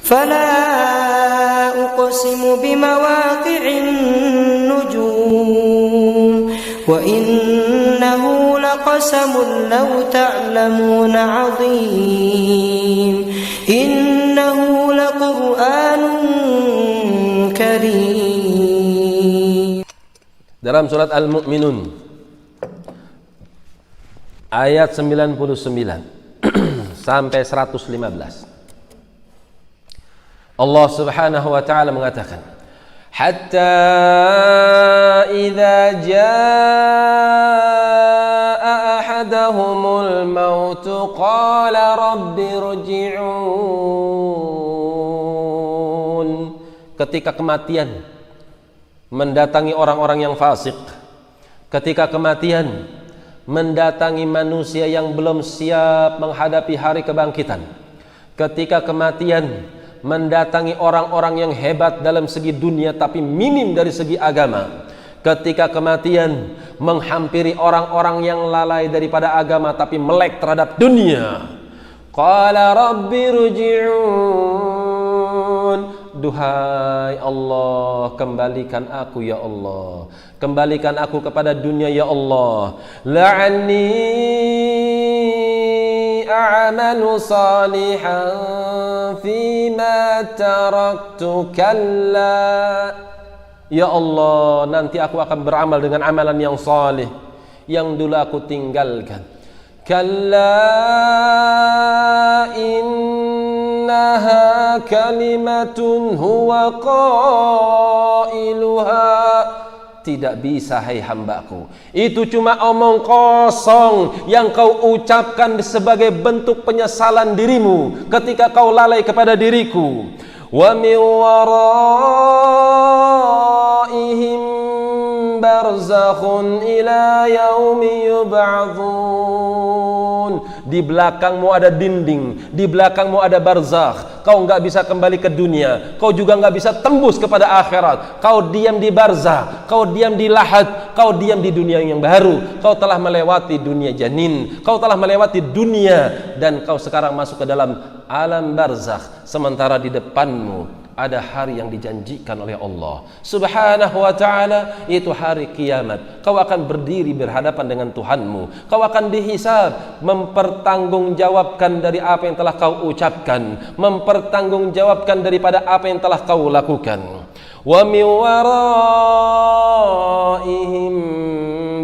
فلا أقسم بمواقع النجوم وإنه لقسم لو تعلمون عظيم إنه لقرآن كريم. Dalam surat Al-Mu'minun ayat 99 sampai 115, Allah Subhanahu wa taala mengatakan, hatta idza jaa ahadahumul maut qala rabbi irji'un. Ketika kematian mendatangi orang-orang yang fasik, ketika kematian mendatangi manusia yang belum siap menghadapi hari kebangkitan, ketika kematian mendatangi orang-orang yang hebat dalam segi dunia tapi minim dari segi agama, ketika kematian menghampiri orang-orang yang lalai daripada agama tapi melek terhadap dunia, qala rabbi rji'un, duhai Allah, kembalikan aku ya Allah, kembalikan aku kepada dunia ya Allah, la'anni a'malu salihan fima taraktu kalla, ya Allah, nanti aku akan beramal dengan amalan yang saleh yang dulu aku tinggalkan. Kalla innaha kalimatun huwa qailuha, tidak bisa hai hambaku, itu cuma omong kosong yang kau ucapkan sebagai bentuk penyesalan dirimu ketika kau lalai kepada diriku. Wa min waraihim barzakhun ila yaumi yub'atsun, di belakangmu ada dinding, di belakangmu ada barzakh, kau enggak bisa kembali ke dunia, kau juga enggak bisa tembus kepada akhirat, kau diam di barzakh, kau diam di lahad, kau diam di dunia yang baru, kau telah melewati dunia janin, kau telah melewati dunia dan kau sekarang masuk ke dalam alam barzakh, sementara di depanmu ada hari yang dijanjikan oleh Allah Subhanahu wa ta'ala, yaitu hari kiamat. Kau akan berdiri berhadapan dengan Tuhanmu, kau akan dihisab, mempertanggungjawabkan dari apa yang telah kau ucapkan, mempertanggungjawabkan daripada apa yang telah kau lakukan. Wa min waraihim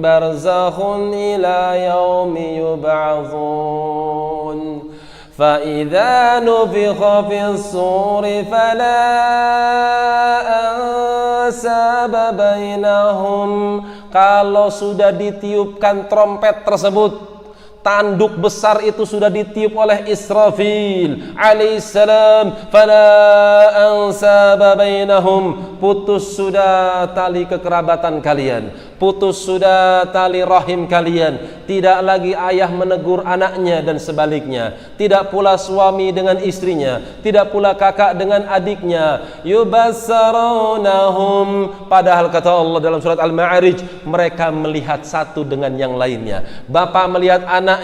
barzakhun ila yaumi yub'atsun فَإِذَا نُفِخَ فِي الصُّورِ فَلَا أَنْسَابَ بَيْنَهُمْ. Kalau sudah ditiupkan trompet tersebut, tanduk besar itu sudah ditiup oleh Israfil alaihissalam, fala ansaba bainahum, putus sudah tali kekerabatan kalian, putus sudah tali rahim kalian, tidak lagi ayah menegur anaknya dan sebaliknya, tidak pula suami dengan istrinya, tidak pula kakak dengan adiknya. Yubassarunahum, padahal kata Allah dalam surat Al-Ma'arij, mereka melihat satu dengan yang lainnya. Bapak melihat anaknya,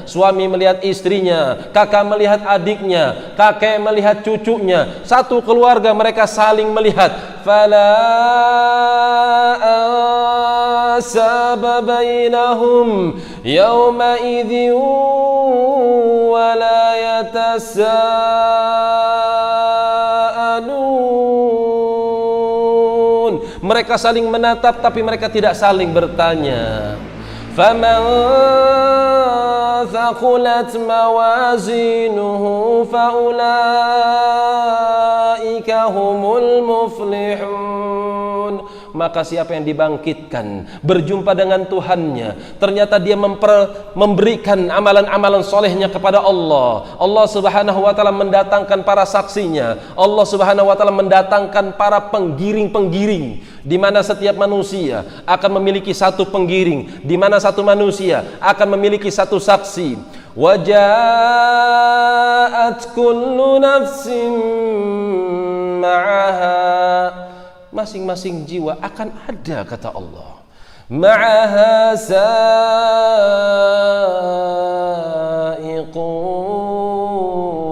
suami melihat istrinya, kakak melihat adiknya, kakek melihat cucunya, satu keluarga mereka saling melihat. Fala ansaba bainahum yawma idzin wa la yatasaalun. Mereka saling menatap tapi mereka tidak saling bertanya. فَمَنْ ثَقُلَتْ مَوَازِينُهُ فَأُولَئِكَ هُمُ الْمُفْلِحُونَ. Maka siapa yang dibangkitkan berjumpa dengan Tuhannya, ternyata dia memberikan amalan-amalan solehnya kepada Allah, Allah Subhanahu wa ta'ala mendatangkan para saksinya, Allah Subhanahu wa ta'ala mendatangkan para penggiring-penggiring, di mana setiap manusia akan memiliki satu penggiring, di mana satu manusia akan memiliki satu saksi. Waja'at kullu nafsin ma'aha, masing-masing jiwa akan ada, kata Allah, ma'aha sa'iqun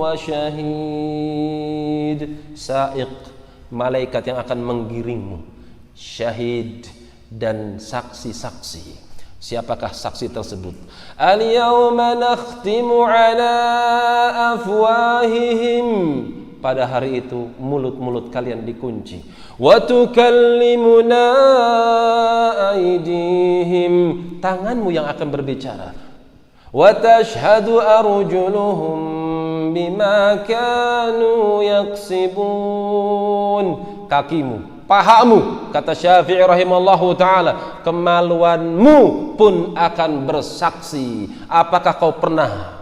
wa syahid, sa'iq, malaikat yang akan menggiringmu, syahid, dan saksi-saksi. Siapakah saksi tersebut? Al-yawma nakhtimu ala afwahihim, pada hari itu mulut-mulut kalian dikunci. Wa tukallimuna aydihim, tanganmu yang akan berbicara. Wa tashhadu arjuluhum bima kanu yaksibun, kakimu, pahamu, kata Syafi'i rahimallahu ta'ala, kemaluanmu pun akan bersaksi apakah kau pernah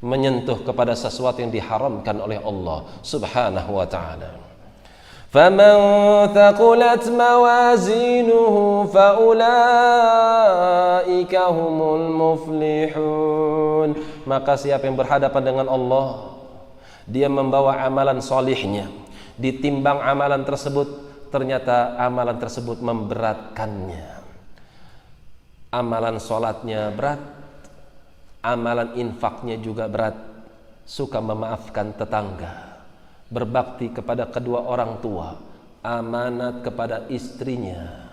menyentuh kepada sesuatu yang diharamkan oleh Allah subhanahu wa ta'ala. Faman thaqulat mawazinuhu faulaika humul muflihun, maka siapa yang berhadapan dengan Allah, dia membawa amalan solihnya, ditimbang amalan tersebut, ternyata amalan tersebut memberatkannya. Amalan sholatnya berat, amalan infaknya juga berat, suka memaafkan tetangga, berbakti kepada kedua orang tua, amanat kepada istrinya,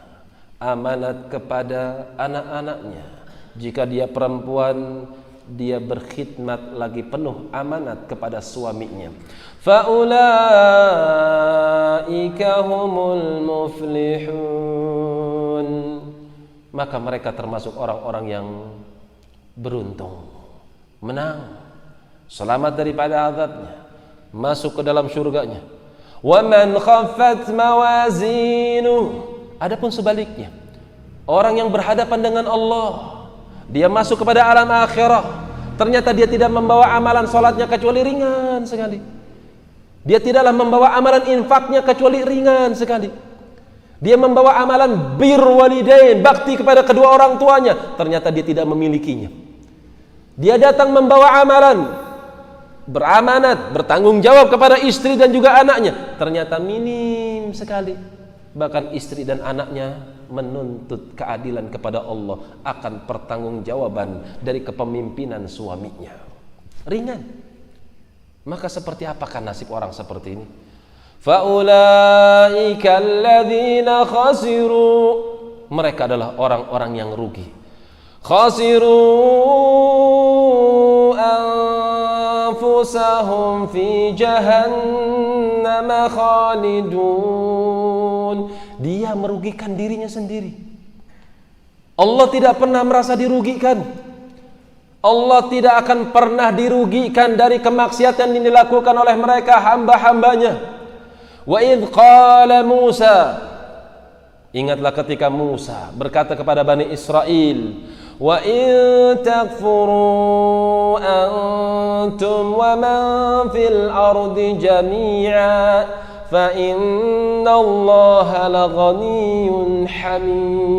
amanat kepada anak-anaknya. Jika dia perempuan, dia berkhidmat lagi penuh amanat kepada suaminya. Faulaika humul muflihun, maka mereka termasuk orang-orang yang beruntung, menang, selamat daripada azabnya, masuk ke dalam surganya. Wa man khaffat mawazinuh, adapun sebaliknya, orang yang berhadapan dengan Allah, dia masuk kepada alam akhirah, ternyata dia tidak membawa amalan sholatnya kecuali ringan sekali, dia tidaklah membawa amalan infaknya kecuali ringan sekali, dia membawa amalan bir walidain, bakti kepada kedua orang tuanya, ternyata dia tidak memilikinya. Dia datang membawa amalan beramanat, bertanggung jawab kepada istri dan juga anaknya, ternyata minim sekali. Bahkan istri dan anaknya menuntut keadilan kepada Allah akan pertanggungjawaban dari kepemimpinan suaminya. Ringan. Maka seperti apakah nasib orang seperti ini? Faulaika alladzina khasiru, mereka adalah orang-orang yang rugi. Khasiru anfusahum fi jahannam khalidun, dia merugikan dirinya sendiri. Allah tidak pernah merasa dirugikan. Allah tidak akan pernah dirugikan dari kemaksiatan yang dilakukan oleh mereka hamba-hambanya. Wa idh qala Musa, ingatlah ketika Musa berkata kepada Bani Israel, wa in takfuru antum wa man fil ardi jami'a fa innallaha laghaniyyun hamid.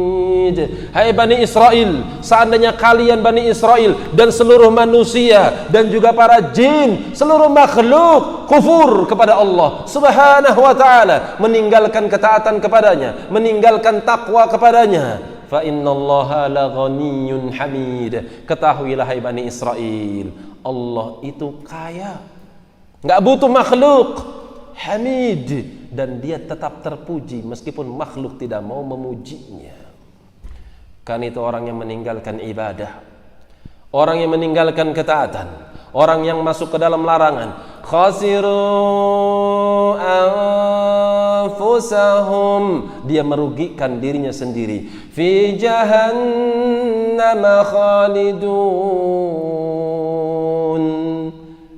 Hai Bani Israel, seandainya kalian Bani Israel dan seluruh manusia dan juga para jin, seluruh makhluk kufur kepada Allah subhanahu wa ta'ala, meninggalkan ketaatan kepadanya, meninggalkan takwa kepadanya, fa innallaha laghaniyyun hamid, ketahuilah hai Bani Israel, Allah itu kaya, enggak butuh makhluk, hamid, dan dia tetap terpuji meskipun makhluk tidak mau memujinya. Kan itu orang yang meninggalkan ibadah, orang yang meninggalkan ketaatan, orang yang masuk ke dalam larangan. Khasiru anfusahum, dia merugikan dirinya sendiri. Fi jahannam khalidun,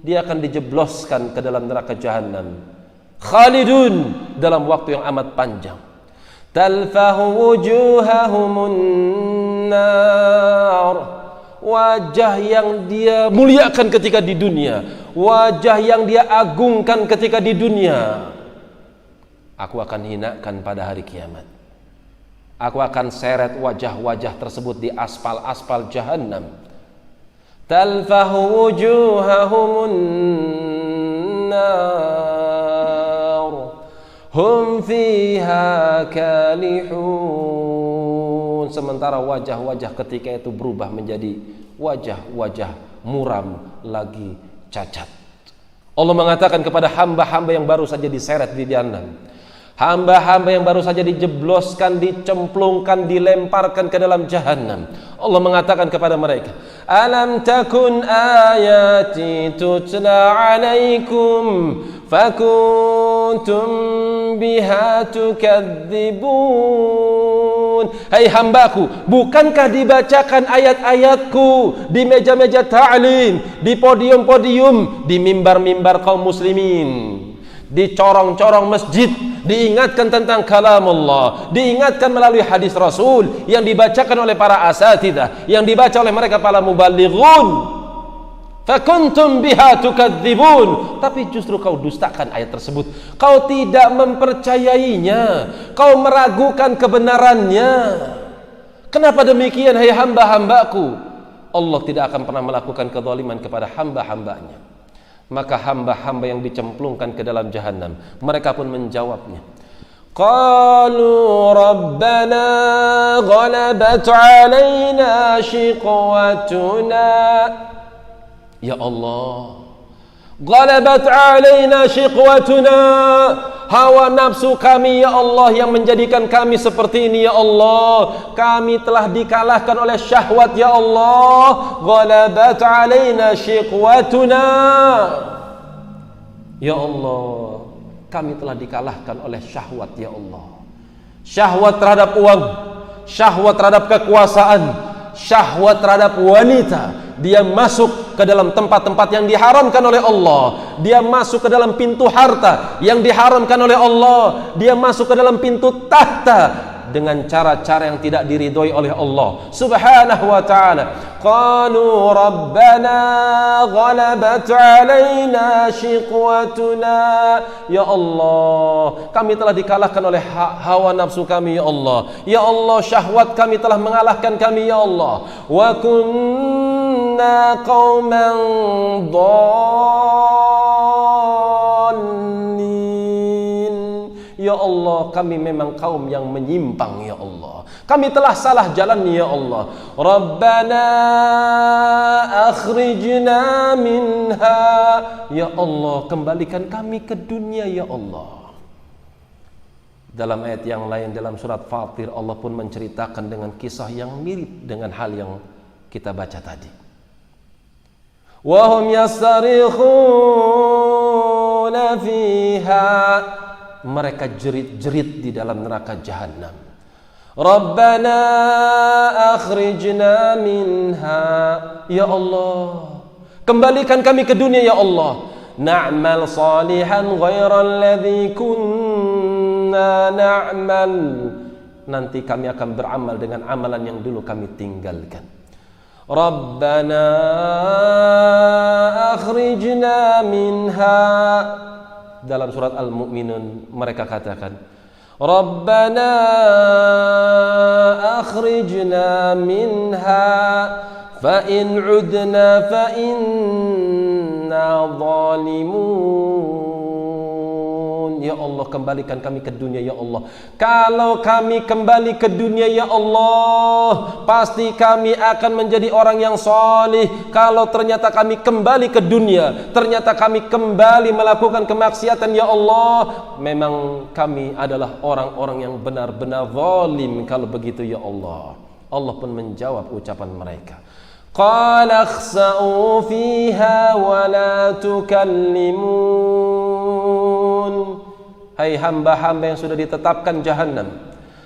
dia akan dijebloskan ke dalam neraka jahanam. Khalidun, dalam waktu yang amat panjang. Talfahu wujuhahumun nar, wajah yang dia muliakan ketika di dunia, wajah yang dia agungkan ketika di dunia, aku akan hinakan pada hari kiamat. Aku akan seret wajah-wajah tersebut di aspal-aspal jahannam. Talfahu wujuhahumun nar, hum fiha kalihun. Sementara wajah-wajah ketika itu berubah menjadi wajah-wajah muram lagi cacat. Allah mengatakan kepada hamba-hamba yang baru saja diseret di jahannam, hamba-hamba yang baru saja dijebloskan, dicemplungkan, dilemparkan ke dalam jahannam. Allah mengatakan kepada mereka, alam takun ayati tutla alaikum fakuntum biha tukadzibun. Hai hambaku, bukankah dibacakan ayat-ayatku di meja-meja ta'lim, di podium-podium, di mimbar-mimbar kaum muslimin, di corong-corong masjid, diingatkan tentang kalam Allah, diingatkan melalui hadis Rasul yang dibacakan oleh para asatidzah, yang dibaca oleh mereka para muballighun. Fakuntum biha tukadzibun, tapi justru kau dustakan ayat tersebut. Kau tidak mempercayainya, kau meragukan kebenarannya. Kenapa demikian, hai hamba-hambaku? Allah tidak akan pernah melakukan kezaliman kepada hamba-hambanya. Maka hamba-hamba yang dicemplungkan ke dalam jahannam, mereka pun menjawabnya, qalu rabbana ghalabat alaina shiqwatuna. Ya Allah, ghalabat alaina shiqwatuna, hawa nafsu kami ya Allah yang menjadikan kami seperti ini ya Allah. Kami telah dikalahkan oleh syahwat ya Allah. Ghalabat alaina shiqwatuna, ya Allah, kami telah dikalahkan oleh syahwat ya Allah. Syahwat terhadap uang, syahwat terhadap kekuasaan, syahwat terhadap wanita. Dia masuk ke dalam tempat-tempat yang diharamkan oleh Allah. Dia masuk ke dalam pintu harta yang diharamkan oleh Allah. Dia masuk ke dalam pintu tahta dengan cara-cara yang tidak diridhoi oleh Allah Subhanahu wa ta'ala. Qalu rabbana ghalabat alaina shiqwatuna, ya Allah, kami telah dikalahkan oleh hawa nafsu kami ya Allah. Ya Allah, syahwat kami telah mengalahkan kami ya Allah. Wa kunna qauman dhalin, ya Allah, kami memang kaum yang menyimpang ya Allah. Kami telah salah jalan ya Allah. Rabbana akhrijna minha, ya Allah, kembalikan kami ke dunia ya Allah. Dalam ayat yang lain dalam surat Fatir, Allah pun menceritakan dengan kisah yang mirip dengan hal yang kita baca tadi. Wa hum yastarikhuna fiha, mereka jerit-jerit di dalam neraka jahanam. Rabbana akhrijna minha, ya Allah, kembalikan kami ke dunia ya Allah. Na'mal salihan ghairal ladzi kunna na'mal, nanti kami akan beramal dengan amalan yang dulu kami tinggalkan. Rabbana akhrijna minha, dalam surat Al-Mu'minun mereka katakan, Rabbana akhrijna minha fa in udna fa inna zalimun. Ya Allah, kembalikan kami ke dunia ya Allah. Kalau kami kembali ke dunia ya Allah, pasti kami akan menjadi orang yang salih. Kalau ternyata kami kembali ke dunia, ternyata kami kembali melakukan kemaksiatan ya Allah, memang kami adalah orang-orang yang benar-benar zalim kalau begitu ya Allah. Allah pun menjawab ucapan mereka. Qala khsa'u fiha wa la tukallimun. Hai hamba-hamba yang sudah ditetapkan jahannam,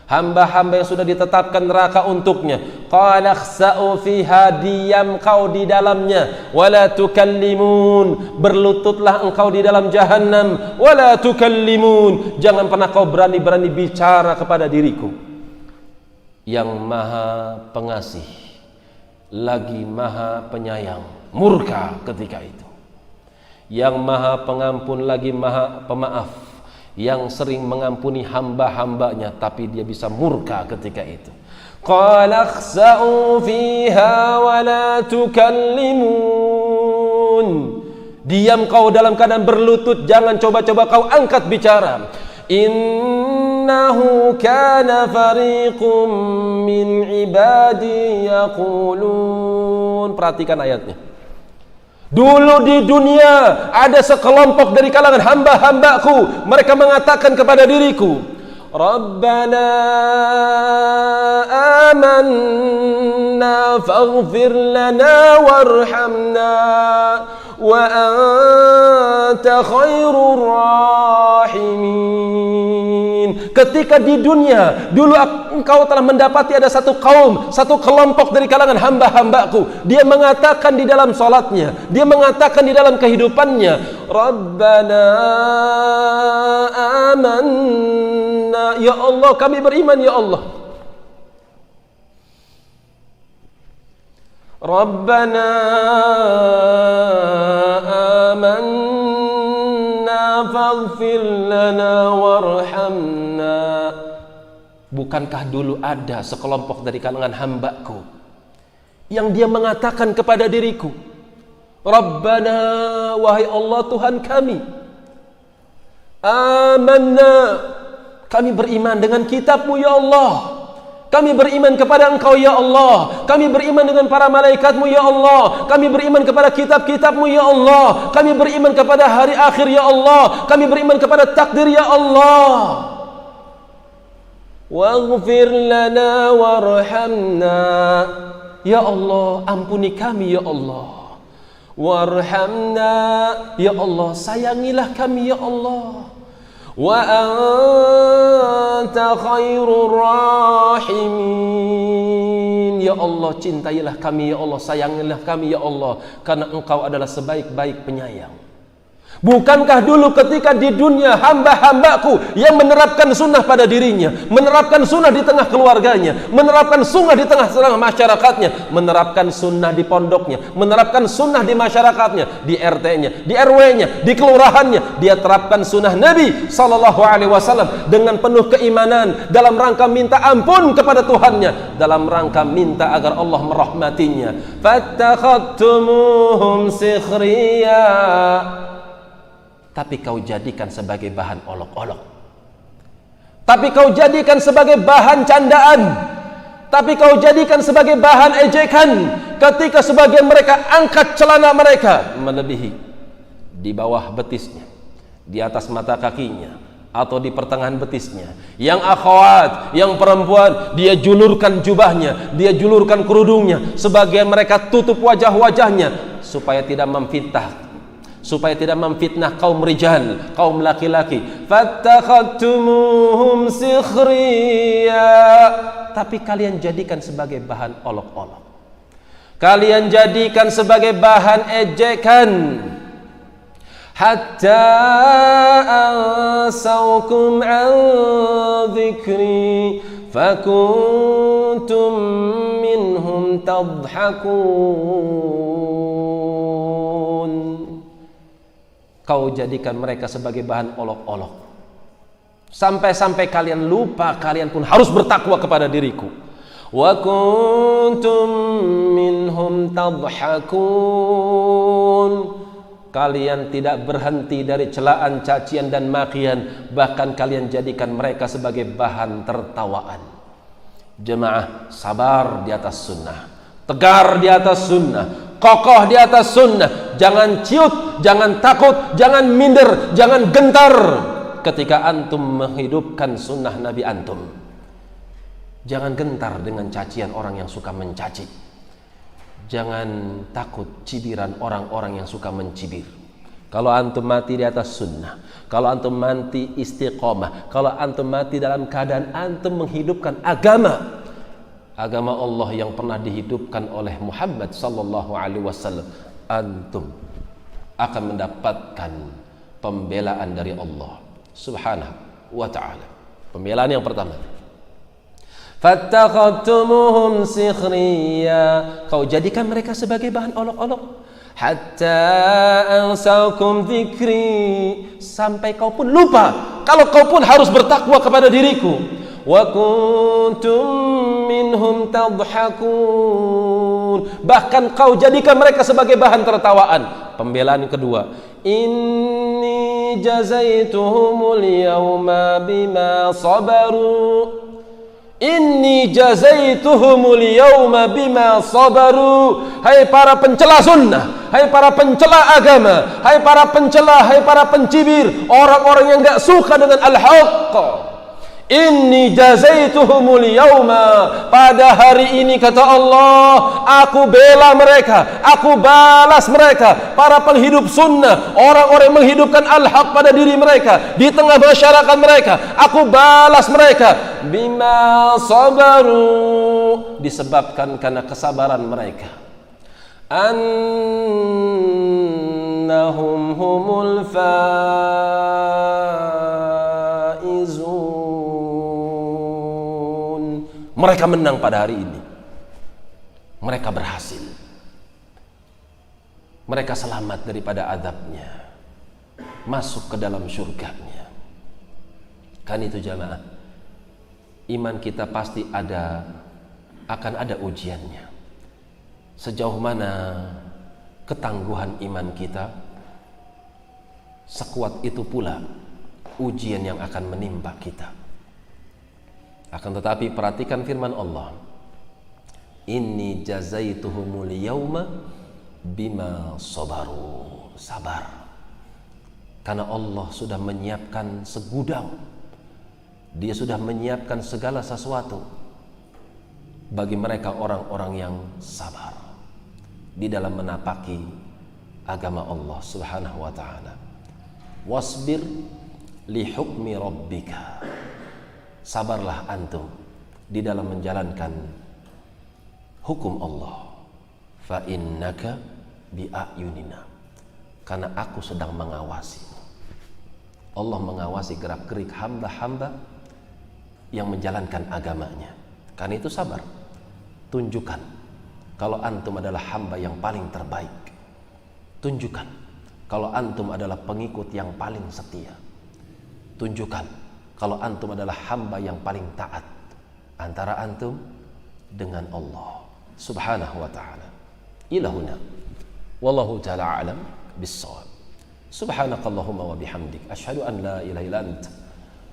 hamba-hamba yang sudah ditetapkan neraka untuknya. Qala khsa'u fiha, diam kau di dalamnya. Wala tukallimun, berlututlah engkau di dalam jahannam. Wala tukallimun, jangan pernah kau berani-berani bicara kepada diriku yang maha pengasih lagi maha penyayang. Murka ketika itu. Yang maha pengampun lagi maha pemaaf, yang sering mengampuni hamba-hambanya, tapi dia bisa murka ketika itu. Qala khsa'u fiha wa la tukallimun, diam kau dalam keadaan berlutut, jangan coba-coba kau angkat bicara. Innahu kana fariqum min ibadi yaqulun. Perhatikan ayatnya. Dulu di dunia ada sekelompok dari kalangan hamba-hambaku, mereka mengatakan kepada diriku, Rabbana amanna faghfir lana warhamna wa anta khairur rahimin. Ketika di dunia dulu engkau telah mendapati ada satu kaum, satu kelompok dari kalangan hamba-hambaku, dia mengatakan di dalam salatnya, dia mengatakan di dalam kehidupannya, Rabbana amanna, ya Allah kami beriman ya Allah. Rabbana amanna faghfir lana warhamna. Bukankah dulu ada sekelompok dari kalangan hambaku yang dia mengatakan kepada diriku, Rabbana, wahai Allah Tuhan kami, amanna, kami beriman dengan kitab-Mu ya Allah. Kami beriman kepada Engkau ya Allah. Kami beriman dengan para malaikat-Mu ya Allah. Kami beriman kepada kitab-kitab-Mu ya Allah. Kami beriman kepada hari akhir ya Allah. Kami beriman kepada takdir ya Allah. Waghfir lana warhamna. Ya Allah, ampuni kami ya Allah. Warhamna, ya Allah, sayangilah kami ya Allah. Wa anta khairur rahimin. Ya Allah, cintailah kami ya Allah, sayangilah kami ya Allah, karena Engkau adalah sebaik-baik penyayang. Bukankah dulu ketika di dunia hamba-hambaku yang menerapkan sunnah pada dirinya, menerapkan sunnah di tengah keluarganya, menerapkan sunnah di tengah-tengah masyarakatnya, menerapkan sunnah di pondoknya, menerapkan sunnah di masyarakatnya, di RT-nya, di RW-nya, di kelurahannya, dia terapkan sunnah Nabi SAW dengan penuh keimanan, dalam rangka minta ampun kepada Tuhannya, dalam rangka minta agar Allah merahmatinya. Fattakhadtumuhum sikhriya. Tapi kau jadikan sebagai bahan olok-olok, tapi kau jadikan sebagai bahan candaan, tapi kau jadikan sebagai bahan ejekan. Ketika sebagian mereka angkat celana mereka melebihi di bawah betisnya, di atas mata kakinya, atau di pertengahan betisnya. Yang akhwat, yang perempuan, dia julurkan jubahnya, dia julurkan kerudungnya. Sebagian mereka tutup wajah-wajahnya supaya tidak memfitnah, supaya tidak memfitnah kaum rijal, kaum laki-laki. Fattakhadtumuhum sikhriya. Tapi kalian jadikan sebagai bahan olok-olok, kalian jadikan sebagai bahan ejekan. Hatta ansaukum an dzikri fakuntum minhum tadhakun. Kau jadikan mereka sebagai bahan olok-olok, sampai-sampai kalian lupa kalian pun harus bertakwa kepada diriku. Wa kuntum minhum tadhakun. Kalian tidak berhenti dari celaan, cacian dan makian, bahkan kalian jadikan mereka sebagai bahan tertawaan. Jemaah, sabar di atas sunnah, tegar di atas sunnah, kokoh di atas sunnah. Jangan ciut, jangan takut, jangan minder, jangan gentar ketika antum menghidupkan sunnah Nabi antum. Jangan gentar dengan cacian orang yang suka mencaci. Jangan takut cibiran orang-orang yang suka mencibir. Kalau antum mati di atas sunnah, kalau antum mati istiqomah, kalau antum mati dalam keadaan antum menghidupkan agama Allah yang pernah dihidupkan oleh Muhammad sallallahu alaihi wasallam, antum akan mendapatkan pembelaan dari Allah Subhanahu wa ta'ala. Pembelaan yang pertama, fattakhadtumuhum sikhriya. Kau jadikan mereka sebagai bahan olok-olok. Hatta ansaukum dzikri. Sampai kau pun lupa kalau kau pun harus bertakwa kepada diriku. Wa kuntum minhum tadhakun. Bahkan kau jadikan mereka sebagai bahan tertawaan. Pembelaan yang kedua, jazaituhumul yawma bima sabaru Inni jazaituhumul yawma bima sabaru. Hai para pencela sunnah, hai para pencela agama, hai para pencela, hai para pencibir, orang-orang yang enggak suka dengan al-haqq. Inni jazaituhumul yawma, pada hari ini kata Allah, aku bela mereka, aku balas mereka, para penghidup sunnah, orang-orang yang menghidupkan al-haq pada diri mereka, di tengah masyarakat mereka, aku balas mereka bima sabaru, disebabkan karena kesabaran mereka. Annahum humul faizun, mereka menang pada hari ini, mereka berhasil, mereka selamat daripada azabnya, masuk ke dalam surganya. Kan itu jamaah, iman kita pasti akan ada ujiannya. Sejauh mana ketangguhan iman kita, sekuat itu pula ujian yang akan menimpa kita. Akan tetapi perhatikan firman Allah, inni jazaituhumul yawma bima sabaru. Sabar, karena Allah sudah menyiapkan segudang, Dia sudah menyiapkan segala sesuatu bagi mereka orang-orang yang sabar di dalam menapaki agama Allah Subhanahu wa ta'ala. Wasbir li hukmi rabbika, sabarlah antum di dalam menjalankan hukum Allah. Fa innaka bi ayunina, karena aku sedang mengawasi. Allah mengawasi gerak-gerik hamba-hamba yang menjalankan agamanya. Karena itu sabar. Tunjukkan kalau antum adalah hamba yang paling terbaik. Tunjukkan kalau antum adalah pengikut yang paling setia. Tunjukkan kalau antum adalah hamba yang paling taat antara antum dengan Allah Subhanahu wa ta'ala. Ilahuna wallahu ta'ala a'lam bis-shawab. Subhanakallahumma wa bihamdik, asyhadu an la ilaha illa anta,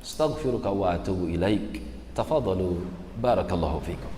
astaghfiruka wa atubu ilaik. Tafadhalu, barakallahu fikum.